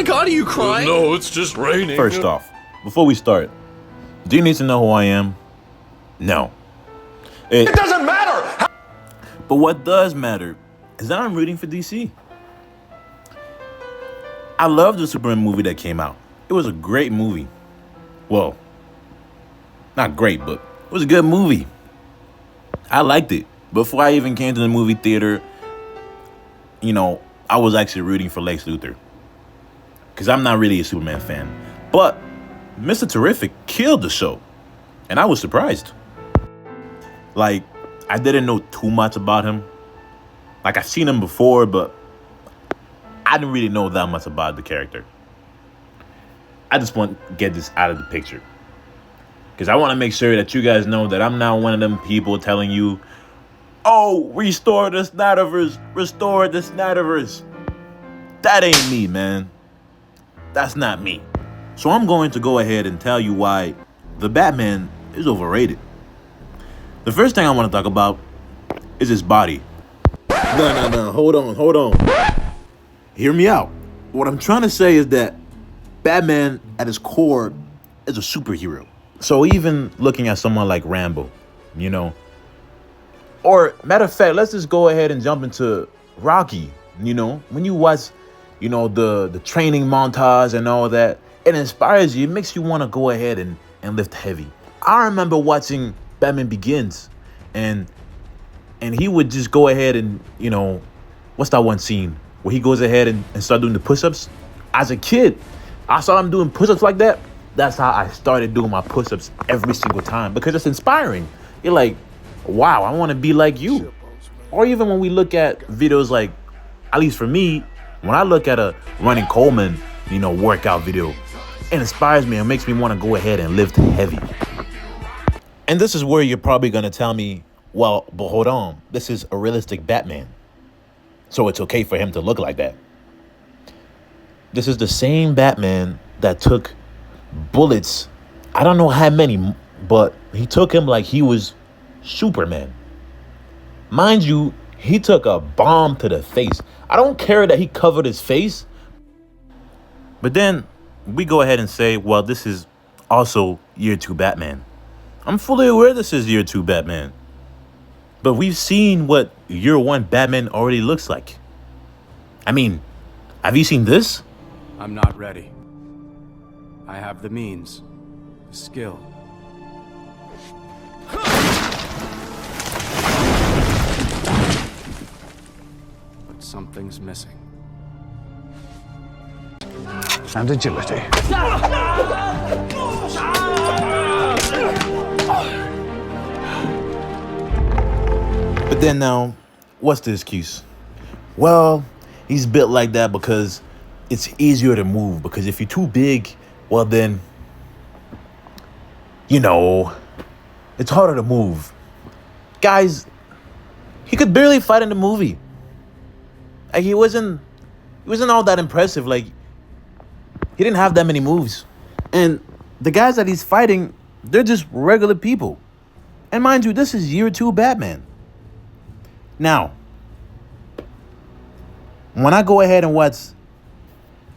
God, are you crying? No, it's just raining. First off, before we start, do you need to know who I am? No. It doesn't matter. But what does matter is that I'm rooting for DC. I love the Superman movie that came out. It was a great movie. Well, not great, but it was a good movie. I liked it. Before I even came to the movie theater, I was actually rooting for Lex Luthor. Because I'm not really a Superman fan. But Mr. Terrific killed the show. And I was surprised. Like, I didn't know too much about him. Like, I've seen him before, but I didn't really know that much about the character. I just want to get this out of the picture. Because I want to make sure that you guys know that I'm not one of them people telling you, oh, restore the Snyderverse, restore the Snyderverse. That ain't me, man. That's not me. So I'm going to go ahead and tell you why the Batman is overrated. The first thing I want to talk about is his body. No. Hold on. Hear me out. What I'm trying to say is that Batman, at his core, is a superhero. So even looking at someone like Rambo, or matter of fact, let's just go ahead and jump into Rocky. When you watch, the training montage and all that, it inspires you. It makes you want to go ahead and lift heavy. I remember watching Batman Begins, and he would just go ahead and, what's that one scene where he goes ahead and start doing the push-ups? As a kid, I saw him doing push-ups like that. That's how I started doing my push-ups every single time, because it's inspiring. You're like, wow, I want to be like you. Or even when we look at videos like, at least for me, when I look at a Ronnie Coleman, workout video, it inspires me and makes me want to go ahead and lift heavy. And this is where you're probably going to tell me, well, but hold on, this is a realistic Batman, so it's okay for him to look like that. This is the same Batman that took bullets, I don't know how many, but he took him like he was Superman. Mind you, he took a bomb to the face. I don't care that he covered his face. But then we go ahead and say, well, this is also year 2 Batman. I'm fully aware this is year 2 Batman. But we've seen what year 1 Batman already looks like. I mean, have you seen this? I'm not ready. I have the means, the skill. But something's missing. And agility. But then now, what's the excuse? Well, he's built like that because it's easier to move. Because if you're too big, well then, it's harder to move. Guys, he could barely fight in the movie. Like, he wasn't all that impressive. Like, he didn't have that many moves. And the guys that he's fighting, they're just regular people. And mind you, this is year 2 Batman. Now, when I go ahead and watch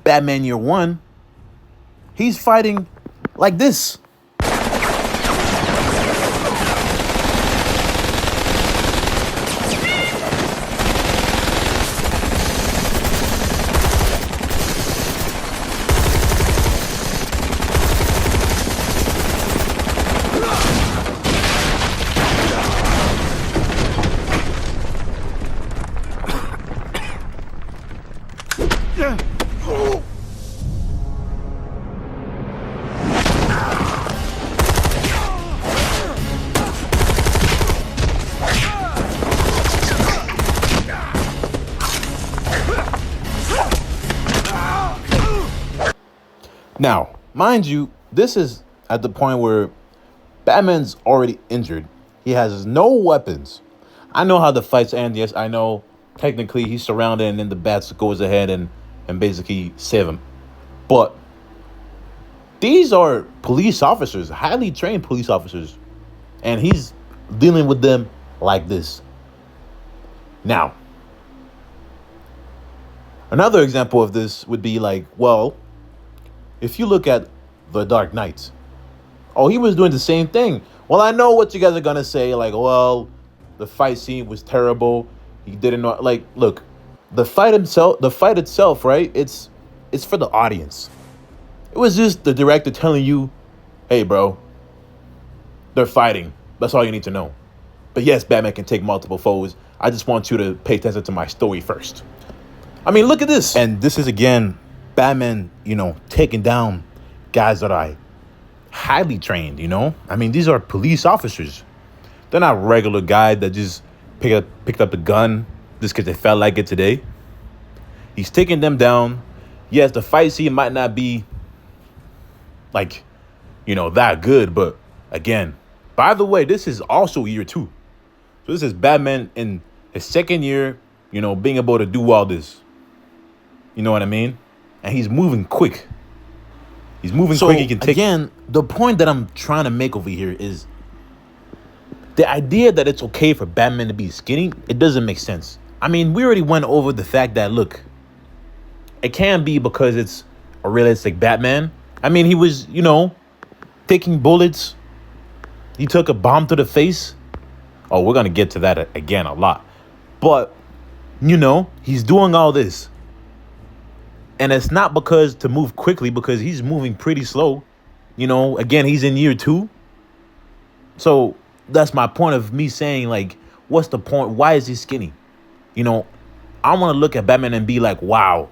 Batman year 1, he's fighting like this. Now, mind you, this is at the point where Batman's already injured. He has no weapons. I know how the fights end. Yes, I know technically he's surrounded and then the Bats goes ahead and basically save him. But these are police officers, highly trained police officers. And he's dealing with them like this. Now, Another example of this would be like, well, if you look at The Dark Knight, oh, he was doing the same thing. Well, I know what you guys are gonna say, like, well, the fight scene was terrible. He didn't know. Like, look, the fight itself, right? It's for the audience. It was just the director telling you, hey, bro, they're fighting. That's all you need to know. But yes, Batman can take multiple foes. I just want you to pay attention to my story first. I mean, look at this. And this is, again, Batman, taking down guys that are highly trained, I mean, these are police officers. They're not regular guys that just picked up a gun just because they felt like it today. He's taking them down. Yes, the fight scene might not be like, that good. But again, by the way, this is also year 2. So this is Batman in his second year, being able to do all this. You know what I mean? And he's moving quick. He's moving quick. He can take. Again, the point that I'm trying to make over here is the idea that it's okay for Batman to be skinny. It doesn't make sense. I mean, we already went over the fact that, look, it can be because it's a realistic Batman. I mean, he was, taking bullets. He took a bomb to the face. Oh, we're going to get to that again a lot. But, he's doing all this. And it's not because to move quickly, because he's moving pretty slow. Again, he's in year 2. So that's my point of me saying, like, what's the point? Why is he skinny? I want to look at Batman and be like, wow,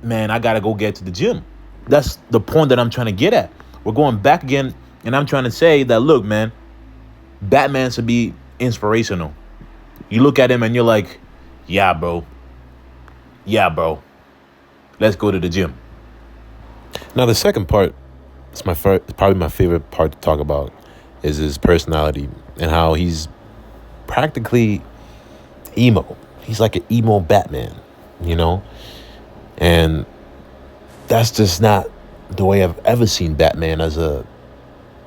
man, I got to go get to the gym. That's the point that I'm trying to get at. We're going back again, and I'm trying to say that, look, man, Batman should be inspirational. You look at him and you're like, yeah, bro. Let's go to the gym. Now, the second part, probably my favorite part to talk about, is his personality and how he's practically emo. He's like an emo Batman, And that's just not the way I've ever seen Batman as a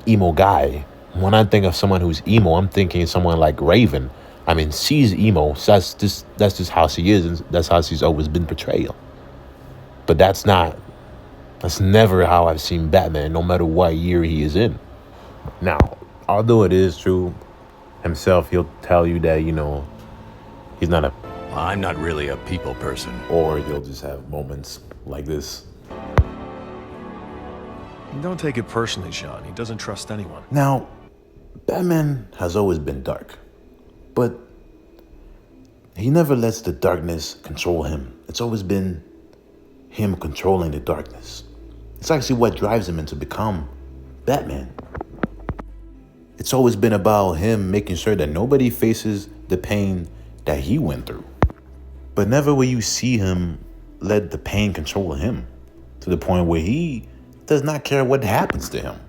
emo guy. When I think of someone who's emo, I'm thinking someone like Raven. I mean, she's emo. So that's just how she is, and that's how she's always been portrayed. But that's never how I've seen Batman, no matter what year he is in. Now, although it is true, himself, he'll tell you that, he's not I'm not really a people person. or he'll just have moments like this. Don't take it personally, Sean. He doesn't trust anyone. Now, Batman has always been dark, but he never lets the darkness control him. It's always been him controlling the darkness. It's actually what drives him into become Batman. It's always been about him making sure that nobody faces the pain that he went through. But never will you see him let the pain control him to the point where he does not care what happens to him.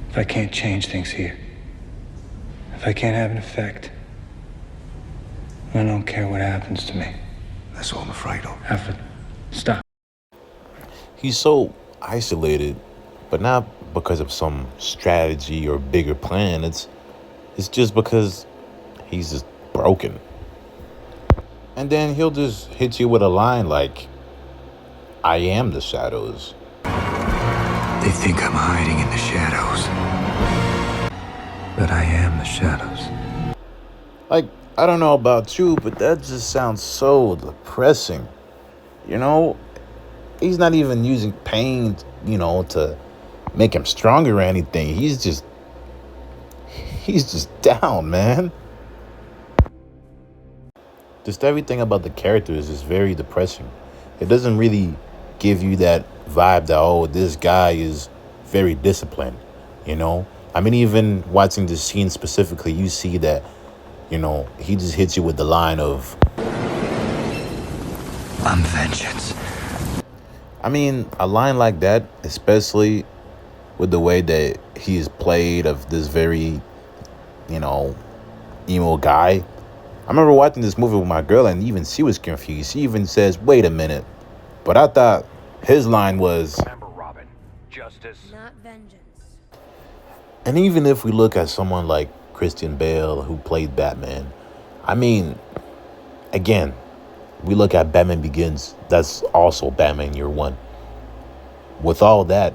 If I can't change things here, if I can't have an effect, I don't care what happens to me. That's all I'm afraid of. Alfred, stop. He's so isolated, but not because of some strategy or bigger plan. It's just because he's just broken. And then he'll just hit you with a line like, I am the shadows. They think I'm hiding in the shadows. But I am the shadows. Like, I don't know about you, but that just sounds so depressing. He's not even using pain, to make him stronger or anything. He's just down, man. Just everything about the character is just very depressing. It doesn't really give you that vibe that, oh, this guy is very disciplined, I mean, even watching the scene specifically, you see that, he just hits you with the line of, I'm vengeance. I mean, a line like that, especially with the way that he is played of this very, emo guy. I remember watching this movie with my girl, and even she was confused. She even says, wait a minute. But I thought his line was, Remember, Robin, justice. Not vengeance. and even if we look at someone like Christian Bale, who played Batman, I mean, again, We look at Batman Begins. That's also Batman Year One. With all that,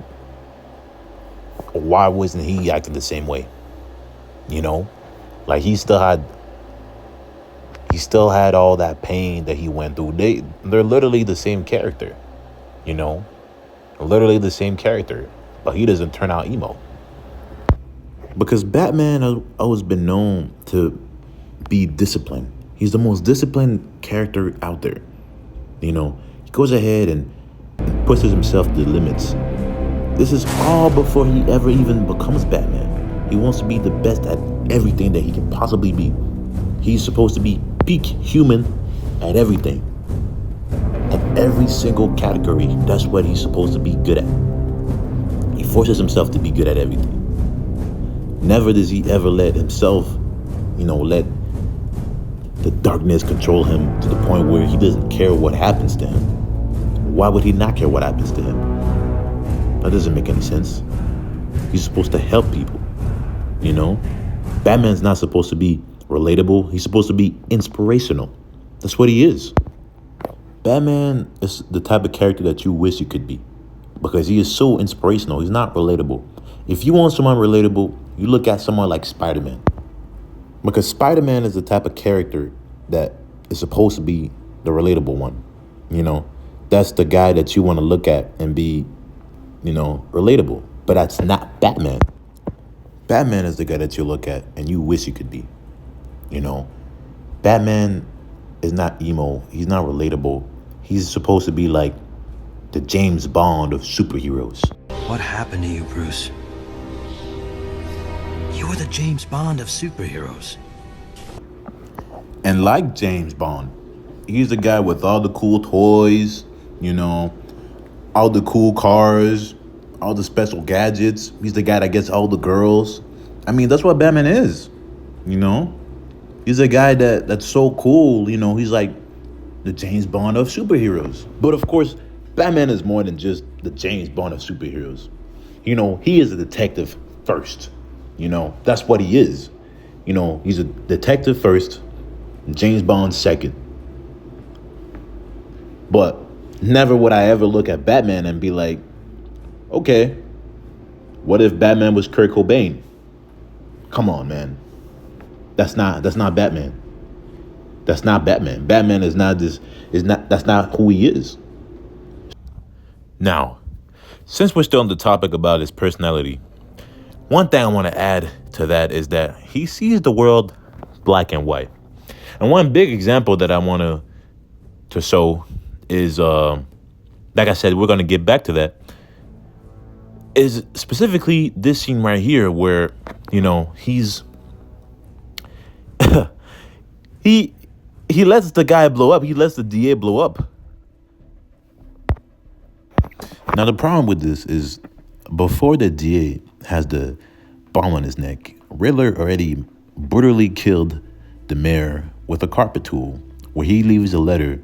why wasn't he acting the same way? You know, like he still had all that pain that he went through. They're literally the same character, you know, literally the same character, but he doesn't turn out emo. Because Batman has always been known to be disciplined. He's the most disciplined character out there. You know, he goes ahead and pushes himself to the limits. This is all before he ever even becomes Batman. He wants to be the best at everything that he can possibly be. He's supposed to be peak human at everything. At every single category, that's what he's supposed to be good at. He forces himself to be good at everything. Never does he ever let himself, let the darkness control him to the point where he doesn't care what happens to him. Why would he not care what happens to him? That doesn't make any sense. He's supposed to help people, Batman's not supposed to be relatable. He's supposed to be inspirational. That's what he is. Batman is the type of character that you wish you could be because he is so inspirational. He's not relatable. If you want someone relatable, you look at someone like Spider-Man. Because Spider-Man is the type of character that is supposed to be the relatable one. That's the guy that you want to look at and be, relatable. But that's not Batman. Batman is the guy that you look at and you wish you could be. Batman is not emo. He's not relatable. He's supposed to be like the James Bond of superheroes. What happened to you, Bruce? You were the James Bond of superheroes. And like James Bond, he's the guy with all the cool toys, all the cool cars, all the special gadgets. He's the guy that gets all the girls. I mean, that's what Batman is, He's a guy that's so cool, he's like the James Bond of superheroes. But of course, Batman is more than just the James Bond of superheroes. He is a detective first. That's what he is. He's a detective first, James Bond second. But never would I ever look at Batman and be like, okay, what if Batman was Kurt Cobain? Come on, man. That's not Batman. That's not Batman. Batman that's not who he is. Now, since we're still on the topic about his personality, one thing I want to add to that is that he sees the world black and white. And one big example that I want to show is, like I said, we're going to get back to that, is specifically this scene right here where, he's he lets the guy blow up. He lets the DA blow up. Now, the problem with this is before the DA has the bomb on his neck, Riddler already brutally killed the mayor with a carpet tool where he leaves a letter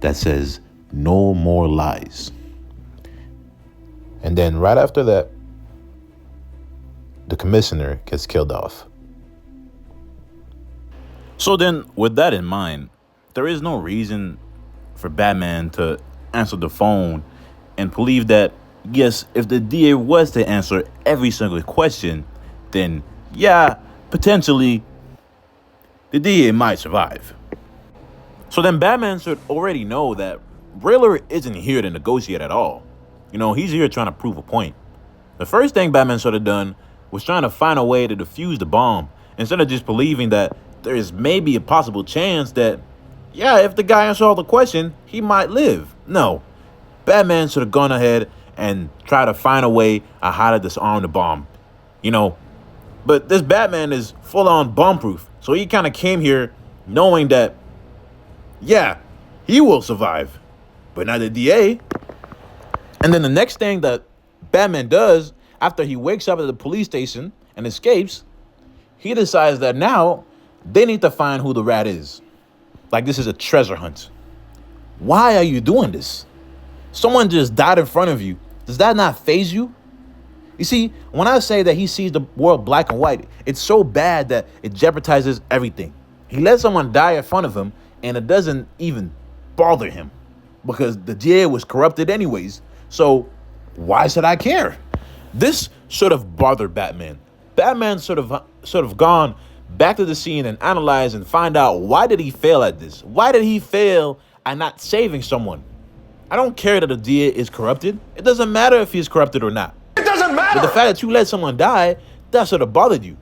that says, "No more lies." And then right after that, the commissioner gets killed off. So then, with that in mind, there is no reason for Batman to answer the phone and believe that, yes, if the DA was to answer every single question, then, yeah, potentially, the DA might survive. So then Batman should already know that Riddler isn't here to negotiate at all. He's here trying to prove a point. The first thing Batman should have done was trying to find a way to defuse the bomb instead of just believing that there is maybe a possible chance that, yeah, if the guy answers all the question, he might live. No, Batman should have gone ahead and tried to find a way on how to disarm the bomb. But this Batman is full-on bomb-proof. So he kind of came here knowing that, yeah, he will survive, but not the DA. And then the next thing that Batman does after he wakes up at the police station and escapes, he decides that now they need to find who the rat is. Like this is a treasure hunt. Why are you doing this? Someone just died in front of you. Does that not faze you? You see, when I say that he sees the world black and white, it's so bad that it jeopardizes everything. He lets someone die in front of him and it doesn't even bother him because the DA was corrupted anyways. So why should I care? This sort of bothered Batman. Batman sort of gone back to the scene and analyze and find out, why did he fail at this? Why did he fail at not saving someone? I don't care that the DA is corrupted. It doesn't matter if he's corrupted or not. It doesn't matter! But the fact that you let someone die, that sort of bothered you.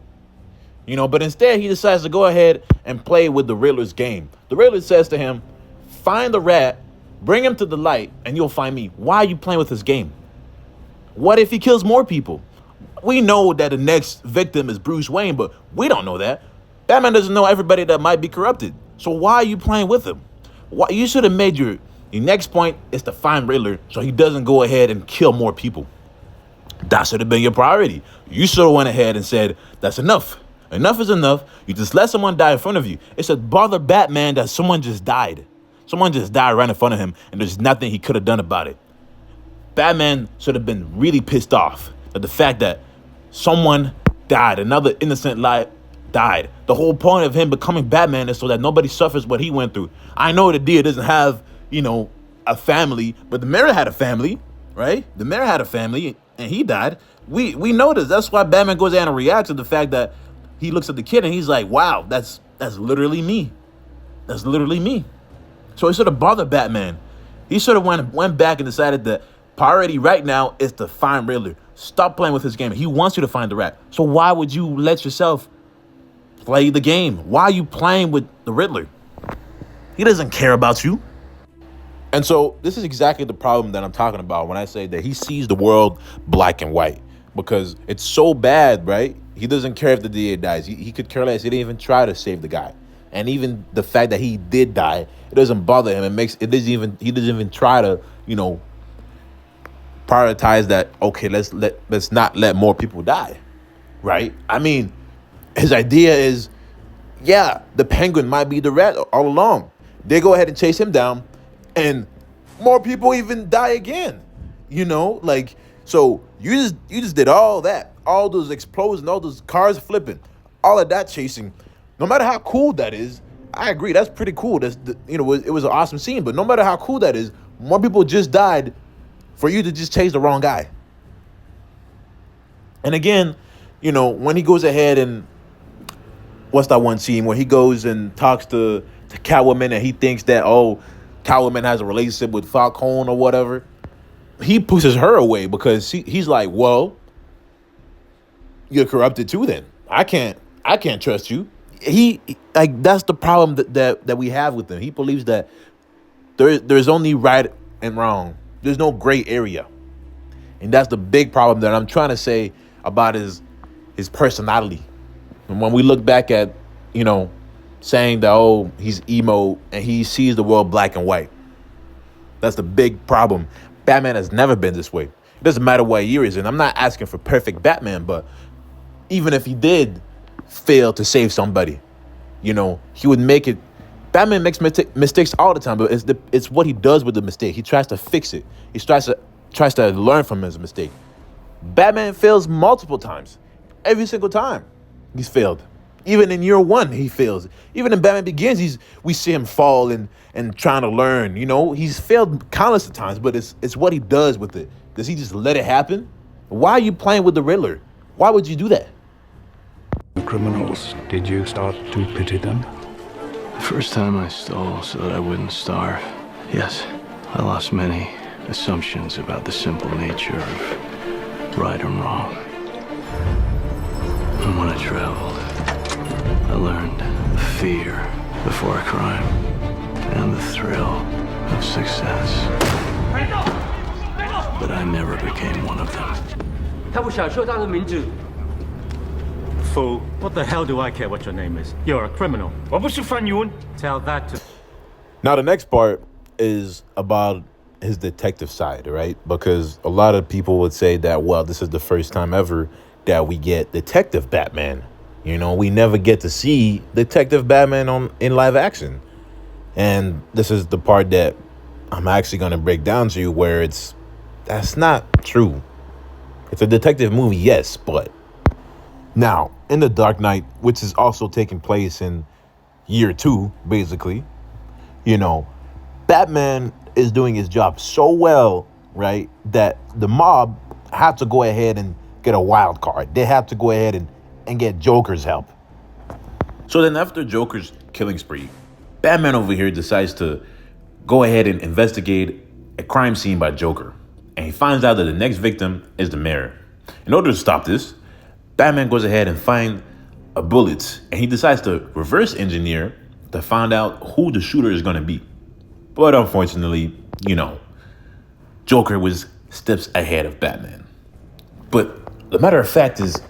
But instead he decides to go ahead and play with the Riddler's game. The Riddler says to him, find the rat, bring him to the light, and you'll find me. Why are you playing with his game? What if he kills more people? We know that the next victim is Bruce Wayne, but we don't know that. Batman doesn't know everybody that might be corrupted. So why are you playing with him? Why, you should have made your next point is to find Riddler so he doesn't go ahead and kill more people. That should have been your priority. You should have went ahead and said, that's enough. Enough is enough. You just let someone die in front of you. It should bother Batman that someone just died. Someone just died right in front of him, and there's nothing he could have done about it. Batman should have been really pissed off at the fact that someone died, another innocent life died. The whole point of him becoming Batman is so that nobody suffers what he went through. I know the Dia doesn't have, a family, but the Mayor had a family, right? The Mayor had a family, and he died. We know this. That's why Batman goes out and reacts to the fact that he looks at the kid and he's like, wow, that's literally me. That's literally me. So it should have bothered Batman. He should have went back and decided that priority right now is to find Riddler. Stop playing with his game. He wants you to find the rat. So why would you let yourself play the game? Why are you playing with the Riddler? He doesn't care about you. And so this is exactly the problem that I'm talking about when I say that he sees the world black and white, because it's so bad, right? He doesn't care if the DA dies. He could care less. He didn't even try to save the guy. And even the fact that he did die, it doesn't bother him. He doesn't even try to, prioritize that. Okay, let's not let more people die, right? I mean, his idea is, yeah, the Penguin might be the rat all along. They go ahead and chase him down, and more people even die again. So you just did all that, all those explosions, all those cars flipping, all of that chasing. No matter how cool that is, I agree, that's pretty cool. It was an awesome scene. But no matter how cool that is, more people just died for you to just chase the wrong guy. And again, when he goes ahead and what's that one scene where he goes and talks to Catwoman and he thinks that, Catwoman has a relationship with Falcone or whatever. He pushes her away because he's like, well, you're corrupted too then. I can't trust you. That's the problem that we have with him. He believes that there's only right and wrong. There's no gray area. And that's the big problem that I'm trying to say about his personality. And when we look back at, saying that, he's emo and he sees the world black and white, that's the big problem. Batman has never been this way. It doesn't matter what year he's in. I'm not asking for perfect Batman, but even if he did fail to save somebody, he would make it. Batman makes mistakes all the time, but it's what he does with the mistake. He tries to fix it. He tries to learn from his mistake. Batman fails multiple times. Every single time he's failed. Even in year one, he fails. Even in Batman Begins, we see him fall and trying to learn. He's failed countless of times, but it's what he does with it. Does he just let it happen? Why are you playing with the Riddler? Why would you do that? The criminals, did you start to pity them? The first time I stole so that I wouldn't starve. Yes, I lost many assumptions about the simple nature of right and wrong. And when I traveled, I learned the fear before a crime and the thrill of success. But I never became one of them. 他不享受他的名字。 Fool, what the hell do I care what your name is? You're a criminal. Tell that to... Now, the next part is about his detective side, right? Because a lot of people would say that, well, this is the first time ever that we get Detective Batman. We never get to see Detective Batman in live action. And this is the part that I'm actually going to break down to you, where that's not true. It's a detective movie, yes, but now in The Dark Knight, which is also taking place in year 2, basically, Batman is doing his job so well, right, that the mob have to go ahead and get a wild card. They have to go ahead and get Joker's help. So then after Joker's killing spree, Batman over here decides to go ahead and investigate a crime scene by Joker. And he finds out that the next victim is the mayor. In order to stop this, Batman goes ahead and finds a bullet, and he decides to reverse engineer to find out who the shooter is going to be. But unfortunately, Joker was steps ahead of Batman. But the matter of fact is,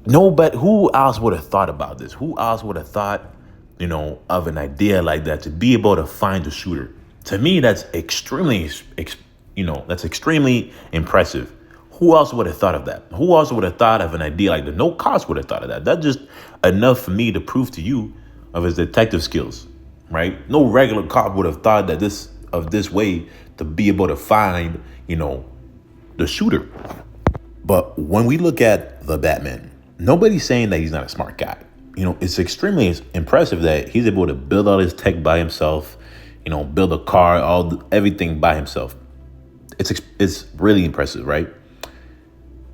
who else would have thought about this? Who else would have thought, of an idea like that, to be able to find the shooter? To me, that's extremely impressive. Who else would have thought of that? Who else would have thought of an idea like that? No cops would have thought of that. That's just enough for me to prove to you of his detective skills, right? No regular cop would have thought that this way to be able to find, the shooter. But when we look at the Batman, nobody's saying that he's not a smart guy. It's extremely impressive that he's able to build all his tech by himself, build a car, everything by himself. It's really impressive, right?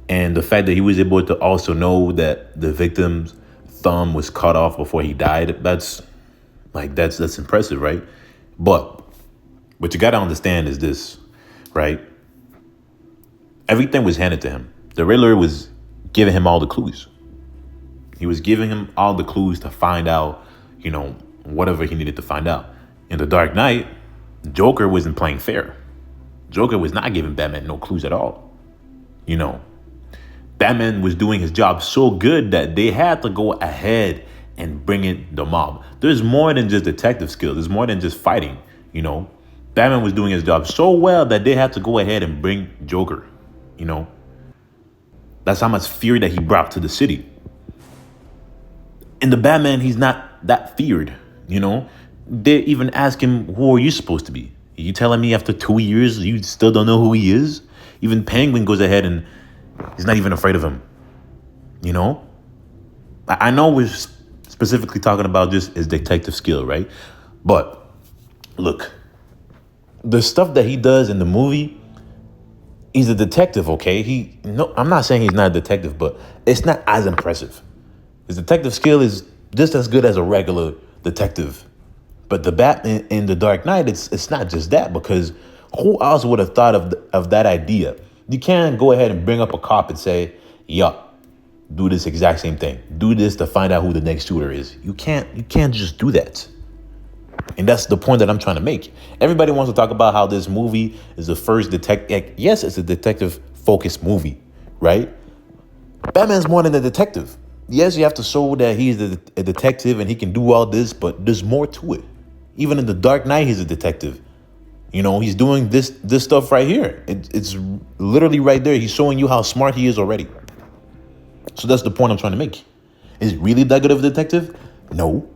And the fact that he was able to also know that the victim's thumb was cut off before he died, that's impressive, right? But what you got to understand is this, right? Everything was handed to him. The Riddler was giving him all the clues. He was giving him all the clues to find out, whatever he needed to find out. In The Dark Knight, Joker wasn't playing fair. Joker was not giving Batman no clues at all. Batman was doing his job so good that they had to go ahead and bring in the mob. There's more than just detective skills. There's more than just fighting, Batman was doing his job so well that they had to go ahead and bring Joker, That's how much fear that he brought to the city. In the Batman, he's not that feared, They even ask him, who are you supposed to be? Are you telling me after 2 years you still don't know who he is? Even Penguin goes ahead and he's not even afraid of him. I know we're specifically talking about just his detective skill, right? But look, the stuff that he does in the movie, he's a detective, okay? I'm not saying he's not a detective, but it's not as impressive. His detective skill is just as good as a regular detective. But the Batman in The Dark Knight, it's not just that, because who else would have thought of that idea? You can't go ahead and bring up a cop and say, do this exact same thing. Do this to find out who the next shooter is. You can't just do that. And that's the point that I'm trying to make. Everybody wants to talk about how this movie is the first detective. Yes, it's a detective-focused movie, right? Batman's more than a detective. Yes, you have to show that he's a detective and he can do all this, but there's more to it. Even in The Dark Knight, he's a detective. He's doing this stuff right here. It's literally right there. He's showing you how smart he is already. So that's the point I'm trying to make. Is he really that good of a detective? No.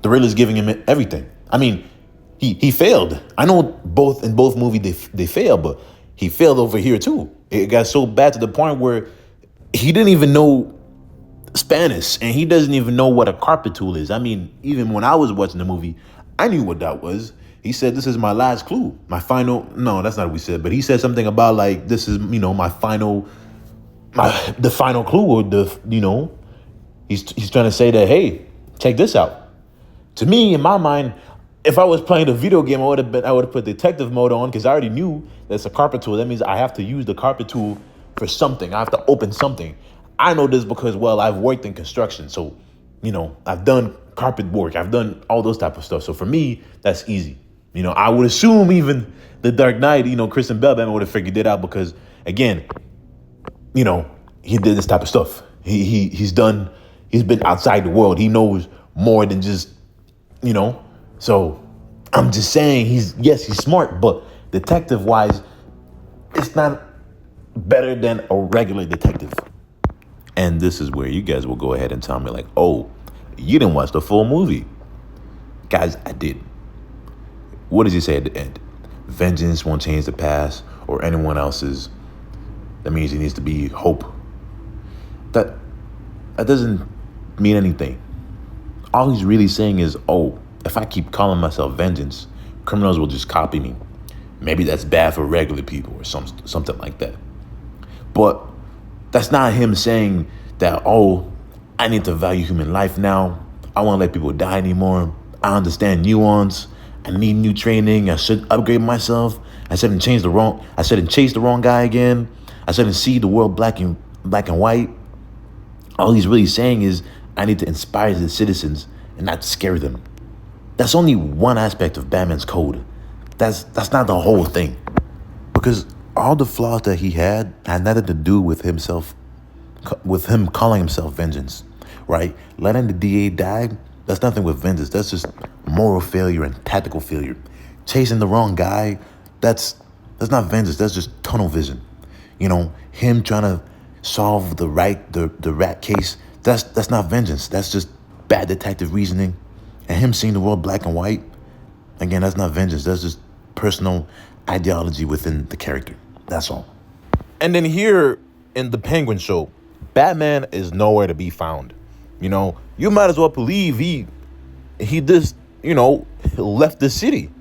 The Riddler's giving him everything. I mean, he failed. I know in both movies they failed, but he failed over here too. It got so bad to the point where he didn't even know Spanish, and he doesn't even know what a carpet tool is. I mean, even when I was watching the movie, I knew what that was. He said, this is my last clue. No, that's not what we said, but he said something about like, this is, the final clue, or he's trying to say that, hey, check this out. To me, in my mind, if I was playing a video game, I would have put detective mode on, because I already knew that's a carpet tool. That means I have to use the carpet tool for something. I have to open something. I know this because, I've worked in construction. So, I've done carpet work. I've done all those type of stuff. So for me, that's easy. I would assume even The Dark Knight, Kristen Bell, Batman would have figured it out because, again, he did this type of stuff. He's been outside the world. He knows more than just, So I'm just saying he's smart, but detective-wise, it's not better than a regular detective. And this is where you guys will go ahead and tell me like, oh, you didn't watch the full movie. Guys, I did. What does he say at the end? Vengeance won't change the past or anyone else's. That means he needs to be hope. That doesn't mean anything. All he's really saying is, oh, if I keep calling myself vengeance, criminals will just copy me. Maybe that's bad for regular people or something like that. But that's not him saying that, oh, I need to value human life now. I won't let people die anymore. I understand nuance. I need new training. I should upgrade myself. I shouldn't chase the wrong guy again. I shouldn't see the world black and white. All he's really saying is I need to inspire the citizens and not scare them. That's only one aspect of Batman's code. That's not the whole thing. Because all the flaws that he had nothing to do with himself, with him calling himself vengeance, right? Letting the DA die, that's nothing with vengeance. That's just moral failure and tactical failure. Chasing the wrong guy, that's not vengeance. That's just tunnel vision. You know, him trying to solve the rat case, that's not vengeance. That's just bad detective reasoning. And him seeing the world black and white, again, that's not vengeance. That's just personal ideology within the character. That's all. And then here in the Penguin show, Batman is nowhere to be found. You know, you might as well believe he just, left the city.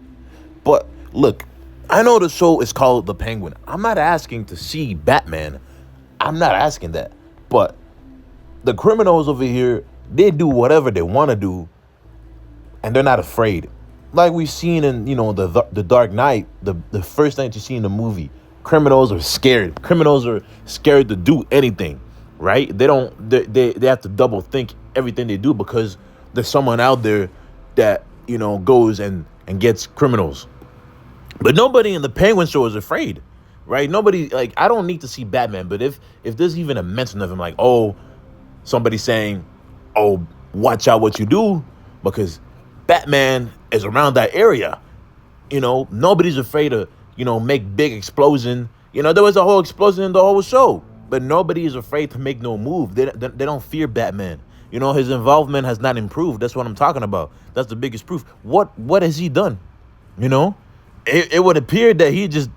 But look, I know the show is called The Penguin. I'm not asking to see Batman. I'm not asking that. But the criminals over here, they do whatever they want to do, and they're not afraid. Like we've seen in, the Dark Knight, the first night you see in the movie, criminals are scared. Criminals are scared to do anything, right? They have to double think everything they do because there's someone out there that, goes and gets criminals. But nobody in the Penguin show is afraid, right? Nobody, I don't need to see Batman, but if there's even a mention of him, like, oh, somebody saying, oh, watch out what you do, because Batman is around that area. Nobody's afraid to, make big explosion. There was a whole explosion in the whole show, but nobody is afraid to make no move. They don't fear Batman. His involvement has not improved. That's what I'm talking about. That's the biggest proof. What has he done? It would appear that he just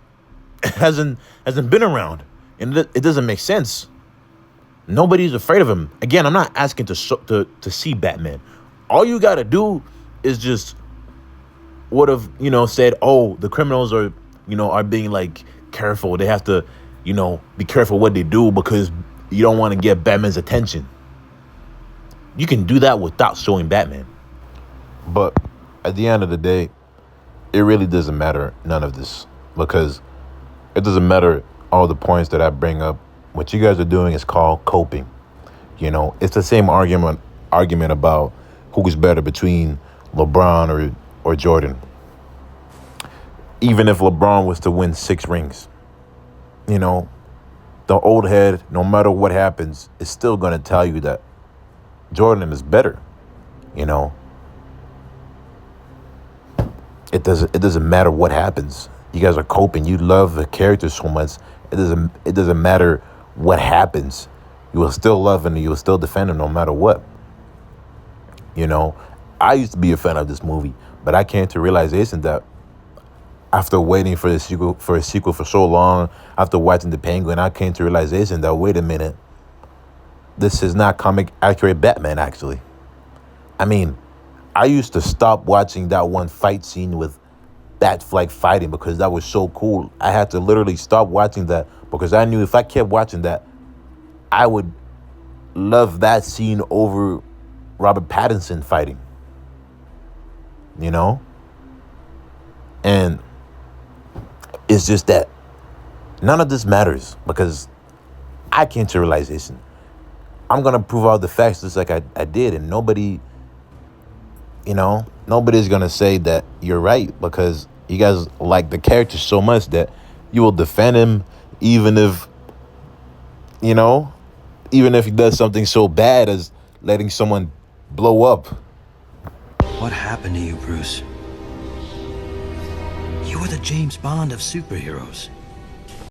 hasn't been around, and it doesn't make sense. Nobody's afraid of him. Again, I'm not asking to see Batman. All you got to do is just would have, said, oh, the criminals are, are being careful. They have to, be careful what they do because you don't want to get Batman's attention. You can do that without showing Batman. But at the end of the day, it really doesn't matter none of this, because it doesn't matter all the points that I bring up. What you guys are doing is called coping. It's the same argument about who is better between LeBron or Jordan. Even if LeBron was to win 6 rings, the old head, no matter what happens, is still going to tell you that Jordan is better. It doesn't matter what happens. You guys are coping. You love the character so much. It doesn't matter what happens. You will still love him and you will still defend him no matter what. I used to be a fan of this movie, but I came to realization that after waiting for a sequel for so long, after watching The Penguin, I came to realization that, wait a minute, this is not comic accurate Batman, actually. I mean, I used to stop watching that one fight scene with Batfleck fighting because that was so cool. I had to literally stop watching that because I knew if I kept watching that, I would love that scene over Robert Pattinson fighting. And it's just that none of this matters because I came to realization. I'm going to prove all the facts just like I did, and nobody's going to say that you're right because you guys like the character so much that you will defend him even if he does something so bad as letting someone blow up. What happened to you, Bruce? You were the James Bond of superheroes.